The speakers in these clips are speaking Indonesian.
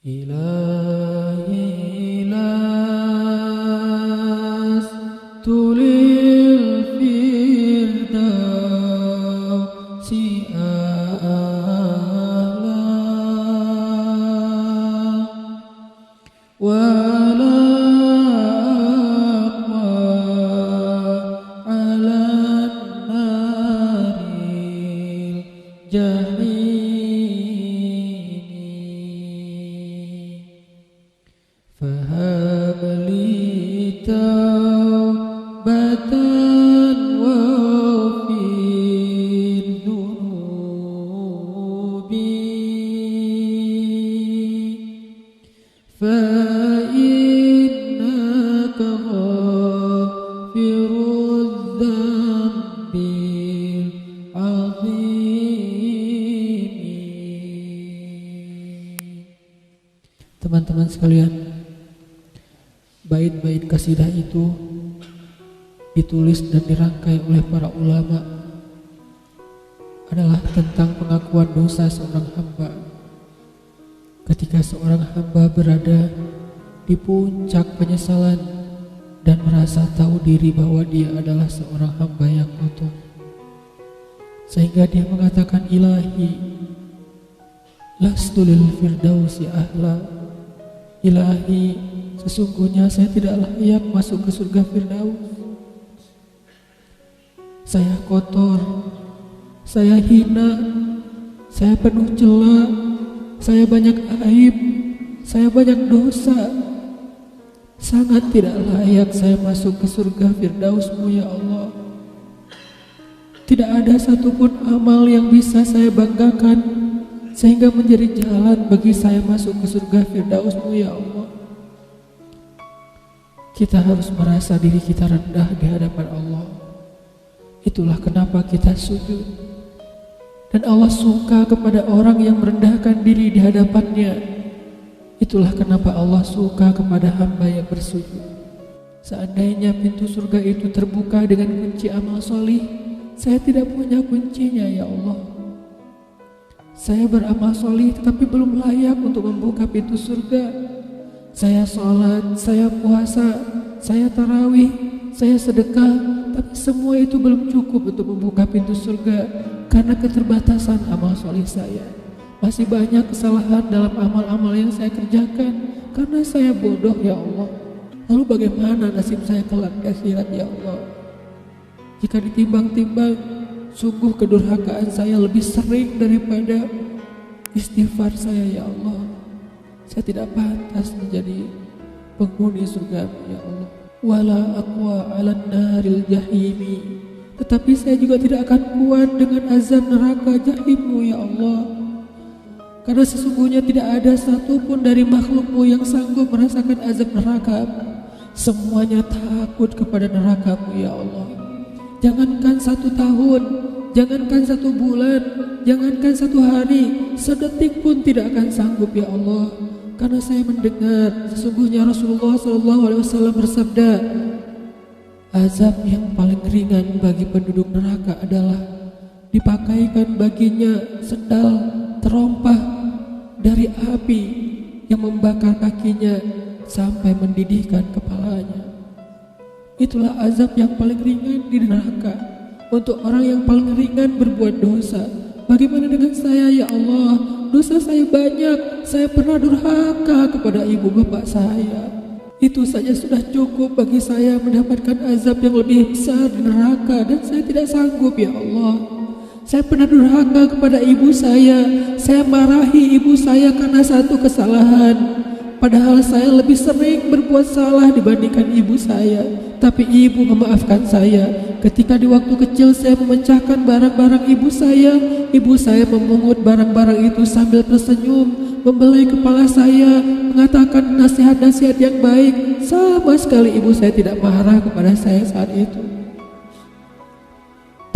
إلهي لست للفردوس أعلى ولا أقوى على النار الجحيم فهب لي توبة واغفر ذنوبي فإنك غافر الذنب العظيم. Teman-teman sekalian, bait-bait kasidah itu ditulis dan dirangkai oleh para ulama adalah tentang pengakuan dosa seorang hamba. Ketika seorang hamba berada di puncak penyesalan dan merasa tahu diri bahwa dia adalah seorang hamba yang kotor, sehingga dia mengatakan, Ilahi lastu lil firdausi ahla. Ilahi, sesungguhnya saya tidak layak masuk ke surga Firdaus. Saya kotor, saya hina, saya penuh cela, saya banyak aib, saya banyak dosa. Sangat tidak layak saya masuk ke surga Firdaus-Mu ya Allah. Tidak ada satupun amal yang bisa saya banggakan sehingga menjadi jalan bagi saya masuk ke surga Firdaus-Mu ya Allah. Kita harus merasa diri kita rendah di hadapan Allah. Itulah kenapa kita sujud. Dan Allah suka kepada orang yang merendahkan diri di hadapannya. Itulah kenapa Allah suka kepada hamba yang bersujud. Seandainya pintu surga itu terbuka dengan kunci amal solih, saya tidak punya kuncinya ya Allah. Saya beramal solih tetapi belum layak untuk membuka pintu surga. Saya sholat, saya puasa, saya tarawih, saya sedekah, tapi semua itu belum cukup untuk membuka pintu surga karena keterbatasan amal soleh saya. Masih banyak kesalahan dalam amal-amal yang saya kerjakan karena saya bodoh ya Allah. Lalu bagaimana nasib saya kelak di akhirat ya Allah? Jika ditimbang-timbang, sungguh kedurhakaan saya lebih sering daripada istighfar saya ya Allah. Saya tidak pantas menjadi penghuni surga ya Allah. Wala aqwa 'alan naril jahimi. Tetapi saya juga tidak akan kuat dengan azab neraka jahim-Mu ya Allah. Karena sesungguhnya tidak ada satupun dari makhluk-Mu yang sanggup merasakan azab neraka. Semuanya takut kepada neraka-Mu ya Allah. Jangankan 1 tahun, jangankan 1 bulan, jangankan 1 hari, sedetik pun tidak akan sanggup ya Allah. Karena saya mendengar sesungguhnya Rasulullah SAW bersabda, azab yang paling ringan bagi penduduk neraka adalah dipakaikan baginya sendal terompah dari api yang membakar kakinya sampai mendidihkan kepalanya. Itulah azab yang paling ringan di neraka untuk orang yang paling ringan berbuat dosa. Bagaimana dengan saya ya Allah? Dosa saya banyak, saya pernah durhaka kepada ibu bapak saya. Itu saja sudah cukup bagi saya mendapatkan azab yang lebih besar di neraka, dan saya tidak sanggup ya Allah. Saya pernah durhaka kepada ibu saya marahi ibu saya karena 1 kesalahan. Padahal saya lebih sering berbuat salah dibandingkan ibu saya. Tapi ibu memaafkan saya. Ketika di waktu kecil saya memecahkan barang-barang ibu saya memungut barang-barang itu sambil tersenyum, membelai kepala saya, mengatakan nasihat-nasihat yang baik. Sama sekali ibu saya tidak marah kepada saya saat itu.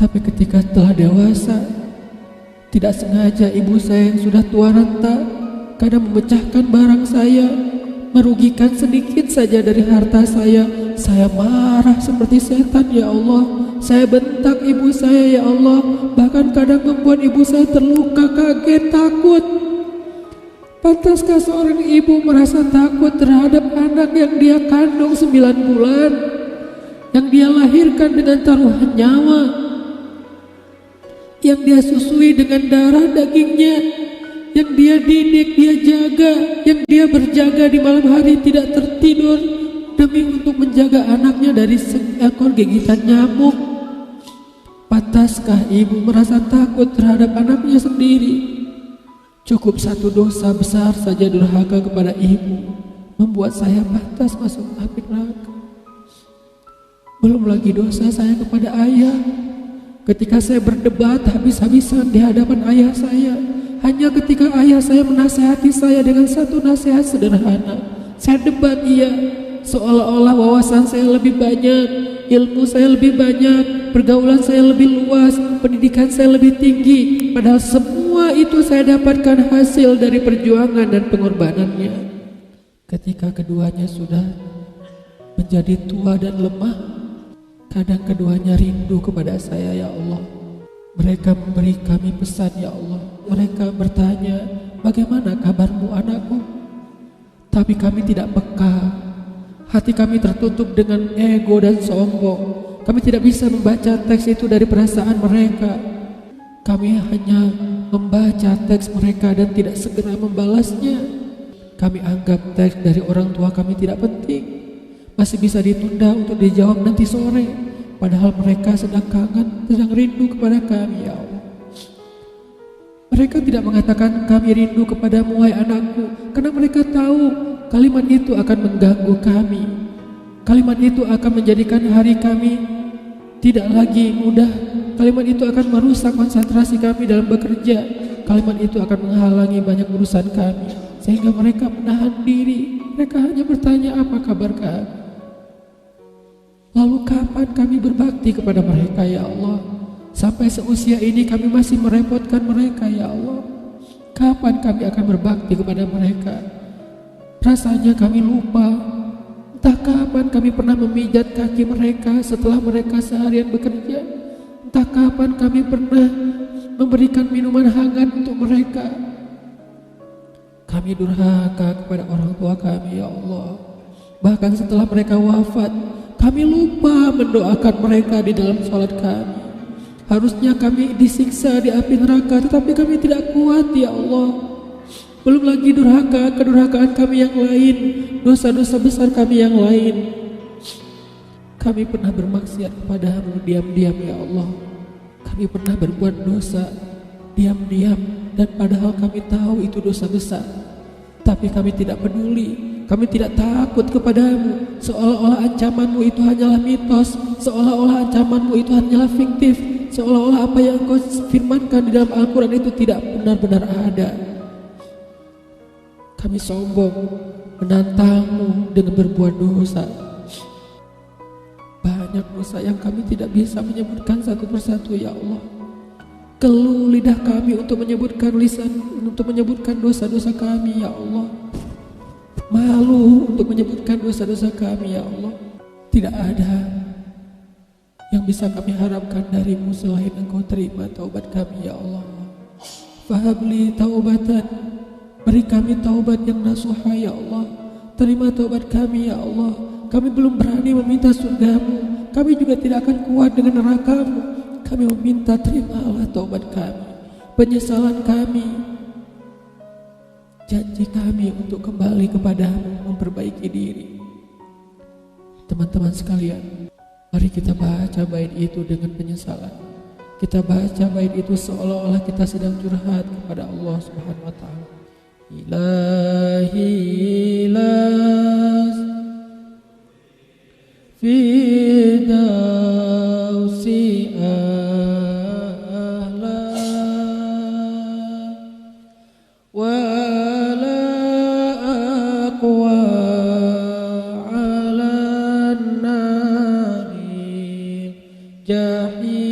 Tapi ketika telah dewasa, tidak sengaja ibu saya yang sudah tua renta kadang memecahkan barang saya, merugikan sedikit saja dari harta saya marah seperti setan ya Allah. Saya bentak ibu saya ya Allah, bahkan kadang membuat ibu saya terluka, kaget, takut. Pantaskah seorang ibu merasa takut terhadap anak yang dia kandung 9 bulan, yang dia lahirkan dengan taruhan nyawa, yang dia susui dengan darah dagingnya, yang dia didik, dia jaga, yang dia berjaga di malam hari tidak tertidur demi untuk menjaga anaknya dari seekor gigitan nyamuk? Pantaskah ibu merasa takut terhadap anaknya sendiri? Cukup satu dosa besar saja durhaka kepada ibu membuat saya pantas masuk api neraka. Belum lagi dosa saya kepada ayah. Ketika saya berdebat habis-habisan di hadapan ayah saya, hanya ketika ayah saya menasihati saya dengan satu nasihat sederhana, saya debat ia, seolah-olah wawasan saya lebih banyak, ilmu saya lebih banyak, pergaulan saya lebih luas, pendidikan saya lebih tinggi. Padahal semua itu saya dapatkan hasil dari perjuangan dan pengorbanannya. Ketika keduanya sudah menjadi tua dan lemah, kadang keduanya rindu kepada saya, ya Allah. Mereka memberi kami pesan, ya Allah. Mereka bertanya, bagaimana kabarmu anakku? Tapi kami tidak peka. Hati kami tertutup dengan ego dan sombong. Kami tidak bisa membaca teks itu dari perasaan mereka. Kami hanya membaca teks mereka dan tidak segera membalasnya. Kami anggap teks dari orang tua kami tidak penting, masih bisa ditunda untuk dijawab nanti sore. Padahal mereka sedang kangen, sedang rindu kepada kami, ya Allah. Mereka tidak mengatakan kami rindu kepadamu wahai anakku, karena mereka tahu kalimat itu akan mengganggu kami. Kalimat itu akan menjadikan hari kami tidak lagi mudah. Kalimat itu akan merusak konsentrasi kami dalam bekerja. Kalimat itu akan menghalangi banyak urusan kami, sehingga mereka menahan diri. Mereka hanya bertanya apa kabar kami. Lalu kapan kami berbakti kepada mereka, ya Allah? Sampai seusia ini kami masih merepotkan mereka, ya Allah. Kapan kami akan berbakti kepada mereka? Rasanya kami lupa. Entah kapan kami pernah memijat kaki mereka setelah mereka seharian bekerja. Entah kapan kami pernah memberikan minuman hangat untuk mereka. Kami durhaka kepada orang tua kami, ya Allah. Bahkan setelah mereka wafat, kami lupa mendoakan mereka di dalam sholat kami. Harusnya kami disiksa di api neraka, tetapi kami tidak kuat, ya Allah. Belum lagi durhaka, kedurhakaan kami yang lain, dosa-dosa besar kami yang lain. Kami pernah bermaksiat kepadamu diam-diam, ya Allah. Kami pernah berbuat dosa diam-diam, dan padahal kami tahu itu dosa besar. Tapi kami tidak peduli, kami tidak takut kepadamu. Seolah-olah ancamanmu itu hanyalah mitos, seolah-olah ancamanmu itu hanyalah fiktif, seolah-olah apa yang engkau firmankan di dalam Al-Quran itu tidak benar-benar ada. Kami sombong menantangmu dengan berbuat dosa. Banyak dosa yang kami tidak bisa menyebutkan satu persatu, ya Allah. Keluh lidah kami untuk menyebutkan dosa-dosa kami, ya Allah. Malu untuk menyebutkan dosa-dosa kami, ya Allah. Tidak ada yang bisa kami harapkan darimu selain engkau terima taubat kami, ya Allah. Fahabli taubatan, beri kami taubat yang nasuha, ya Allah. Terima taubat kami, ya Allah. Kami belum berani meminta surgamu, kami juga tidak akan kuat dengan nerakamu. Kami meminta terimalah taubat kami, penyesalan kami, janji kami untuk kembali kepadamu, memperbaiki diri. Teman-teman sekalian, mari kita baca bait itu dengan penyesalan. Kita baca bait itu seolah-olah kita sedang curhat kepada Allah Subhanahu wa Ta'ala. Ilahi las fidausi ahla wala aqwa ala nari jahimi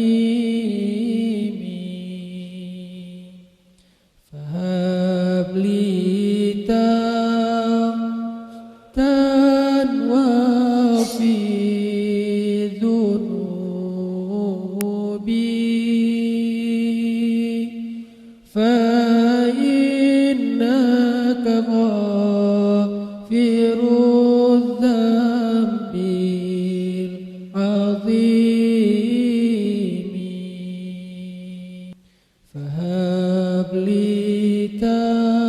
fahabli توليته